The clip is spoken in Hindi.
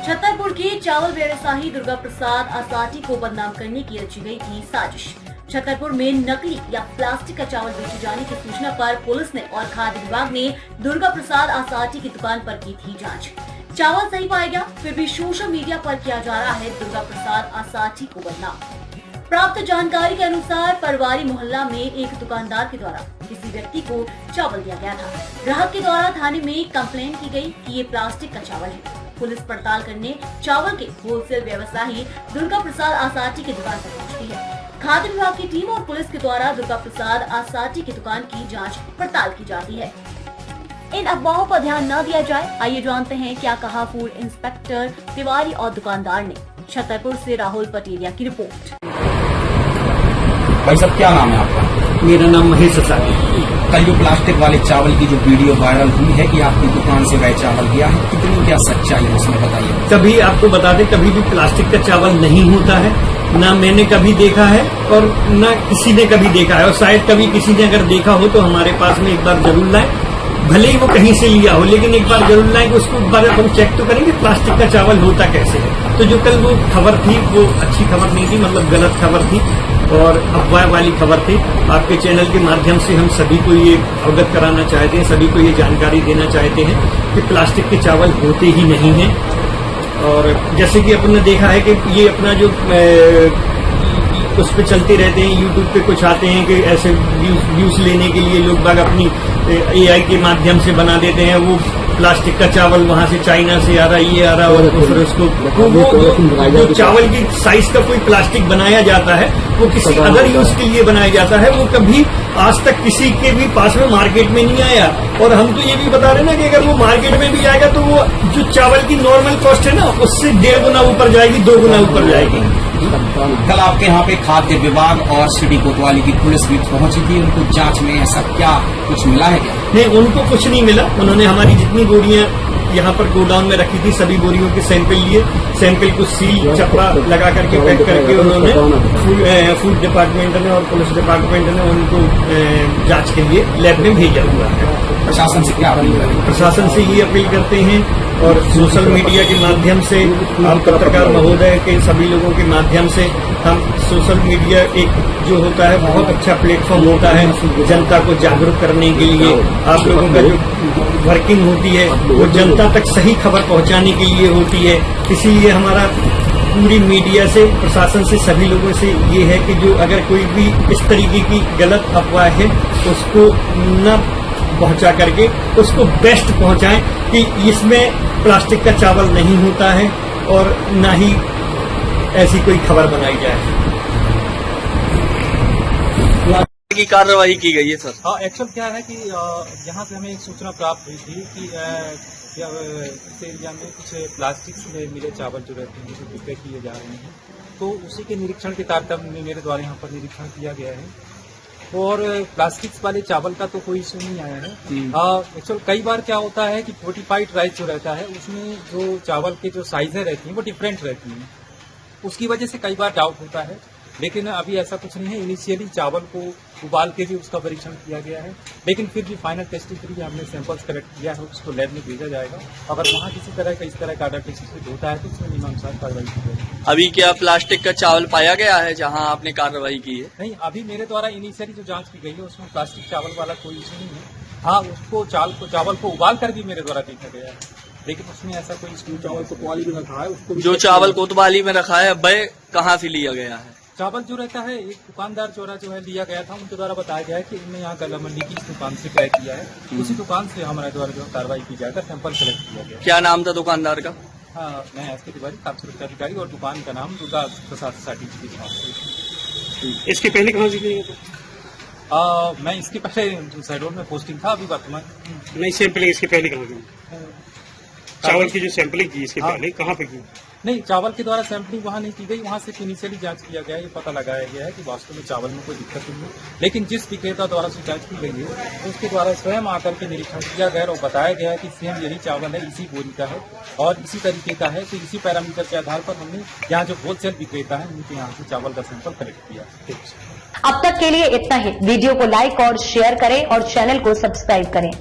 छतरपुर के चावल व्यवसायी दुर्गा प्रसाद आसाटी को बदनाम करने की रची गई थी साजिश। छतरपुर में नकली या प्लास्टिक का चावल बेचे जाने की सूचना पर पुलिस ने और खाद्य विभाग ने दुर्गा प्रसाद आसाटी की दुकान पर की थी जांच। चावल सही पाया गया, फिर भी सोशल मीडिया पर किया जा रहा है दुर्गा प्रसाद आसाटी को बदनाम। प्राप्त जानकारी के अनुसार परवारी मोहल्ला में एक दुकानदार के द्वारा किसी व्यक्ति को चावल दिया गया था। ग्राहक के द्वारा थाने में कंप्लेंट की गई कि ये प्लास्टिक का चावल है। पुलिस पड़ताल करने चावल के होलसेल व्यवसायी दुर्गा प्रसाद आसाटी की दुकान पर पहुंचती है। खाद्य विभाग की टीम और पुलिस के द्वारा दुर्गा प्रसाद आसाटी की दुकान की जांच पड़ताल की जाती है। इन अफवाहों पर ध्यान न दिया जाए। आइए जानते हैं क्या कहा फूड इंस्पेक्टर तिवारी और दुकानदार ने। छतरपुर से राहुल पटेलिया की रिपोर्ट। भाई साहब, क्या नाम है आपका? मेरा नाम महेश साथी। कल जो प्लास्टिक वाले चावल की जो वीडियो वायरल हुई है कि आपकी दुकान से वह चावल गया है, कितनी क्या सच्चाई है उसमें बताइए। कभी आपको बता दें, कभी भी प्लास्टिक का चावल नहीं होता है, ना मैंने कभी देखा है और ना किसी ने कभी देखा है। और शायद कभी किसी ने अगर देखा हो तो हमारे पास में एक बार जरूर लाए, भले ही वो कहीं से लिया हो, लेकिन एक बार जरूर लाए कि उसको एक बार हम चेक तो करेंगे प्लास्टिक का चावल होता कैसे है। तो जो कल वो खबर थी वो अच्छी खबर नहीं थी, मतलब गलत खबर थी और अफवाह वाली खबर थी। आपके चैनल के माध्यम से हम सभी को ये अवगत कराना चाहते हैं, सभी को ये जानकारी देना चाहते हैं कि प्लास्टिक के चावल होते ही नहीं हैं। और जैसे कि अपन ने देखा है कि ये अपना जो उस पे चलते रहते हैं, यूट्यूब पे कुछ आते हैं कि ऐसे व्यूज लेने के लिए लोग बाग अपनी AI के माध्यम से बना देते हैं। वो प्लास्टिक का चावल वहां से चाइना से आ रहा है, ये आ रहा है, और फिर उसको जो चावल की साइज का कोई प्लास्टिक बनाया जाता है वो किसी अदर यूज के लिए बनाया जाता है। वो कभी आज तक किसी के भी पास में मार्केट में नहीं आया। और हम तो ये भी बता रहे हैं ना कि अगर वो मार्केट में भी आएगा तो वो जो चावल की नॉर्मल कॉस्ट है ना, उससे 1.5 गुना ऊपर जाएगी, 2 गुना ऊपर जाएगी। कल आपके यहाँ पे खाद्य विभाग और सिटी कोतवाली की पुलिस भी पहुंची थी, उनको जांच में ऐसा क्या कुछ मिला है क्या? नहीं, उनको कुछ नहीं मिला। उन्होंने हमारी जितनी बोरियां यहाँ पर गोडाउन में रखी थी सभी बोरियों के सैंपल लिए, सैंपल को सील चपड़ा लगा करके पैक करके उन्होंने फूड डिपार्टमेंट ने और पुलिस डिपार्टमेंट ने उनको जांच के लिए लैब में भेजा हुआ है। प्रशासन से क्या अपील करें? प्रशासन से ये अपील करते हैं और सोशल मीडिया के माध्यम से, हम पत्रकार महोदय के सभी लोगों के माध्यम से, हम सोशल मीडिया एक जो होता है बहुत अच्छा प्लेटफॉर्म होता है जनता को जागरूक करने के लिए। आप लोगों का जो वर्किंग होती है वो जनता तक सही खबर पहुंचाने के लिए होती है। इसीलिए हमारा पूरी मीडिया से, प्रशासन से, सभी लोगों से ये है कि जो अगर कोई भी इस तरीके की गलत अफवाह है उसको न पहुंचा करके उसको बेस्ट पहुंचाएं कि इसमें प्लास्टिक का चावल नहीं होता है और न ही ऐसी कोई खबर बनाई जाए। की कार्रवाई की गई है सर? हाँ, एक्चुअल क्या है कि यहाँ से हमें एक सूचना प्राप्त हुई थी कि इस एरिया में कुछ प्लास्टिक में मिले चावल जो रहते हैं जो विक्रय किए जा रहे हैं, तो उसी के निरीक्षण के तारतम्य में मेरे द्वारा यहाँ पर निरीक्षण किया गया है। और प्लास्टिक वाले चावल का तो कोई इशू नहीं आया है। एक्चुअल कई बार क्या होता है कि फोर्टिफाइड राइस जो रहता है उसमें जो चावल के जो साइजें रहती हैं वो डिफरेंट रहती हैं, उसकी वजह से कई बार डाउट होता है। लेकिन अभी ऐसा कुछ नहीं है। इनिशियली चावल को उबाल के भी उसका परीक्षण किया गया है, लेकिन फिर भी फाइनल टेस्टिंग के लिए हमने सैंपल्स कलेक्ट किया है, उसको लैब में भेजा जाएगा। अगर वहाँ किसी तरह का इस तरह का डाटा टेस्ट होता है तो उसमें नियमानुसार कार्रवाई की जाएगी। अभी क्या प्लास्टिक का चावल पाया गया है जहाँ आपने कार्रवाई की है? नहीं, अभी मेरे द्वारा इनिशियली जो जांच की गई है उसमें प्लास्टिक चावल वाला कोई इशू नहीं है। हाँ, उसको चावल को उबाल कर भी मेरे द्वारा देखा गया है, लेकिन उसमें ऐसा कोई चावल कोतवाली में रखा है उसको जो चावल कोतवाली में रखा है वह कहाँ से लिया गया है? चावल जो रहता है एक दुकानदार चोरा जो है लिया गया था, उनके द्वारा बताया गया है कि इनने यहाँ गला मंडी की इस दुकान से क्रय किया है। उसी दुकान से हमारे द्वारा जो कार्रवाई की जाकर सैंपल सेलेक्ट किया गया। क्या नाम था दुकानदार का? हाँ, मैं एसके तिवारी, खाद्य सुरक्षा अधिकारी, और दुकान का नाम दुर्गा प्रसाद आसाटी की दुकान। इसके पहले कहाँ से किया था? मैं इसके पहले शहडोल में पोस्टिंग था, अभी वर्तमान नहीं। सैंपलिंग इसके पहले कहाँ की? चावल की जो सैंपलिंग की इसके पहले कहाँ पे की? नहीं, चावल के द्वारा सैंपलिंग वहाँ नहीं की गई। वहाँ सिर्फ इनिशियली जांच किया गया है, ये पता लगाया गया है कि वास्तव में चावल में कोई दिक्कत नहीं है। लेकिन जिस विक्रेता द्वारा से जांच की गई है उसके द्वारा स्वयं आकर के निरीक्षण किया गया और बताया गया है कि सेम यही चावल है, इसी बोरी का है और इसी तरीके का है। तो इसी पैरामीटर के आधार पर हमने यहाँ जो होलसेल विक्रेता है उनके यहाँ से चावल का सैंपल कलेक्ट किया। अब तक के लिए इतना ही। वीडियो को लाइक और शेयर करें और चैनल को सब्सक्राइब करें।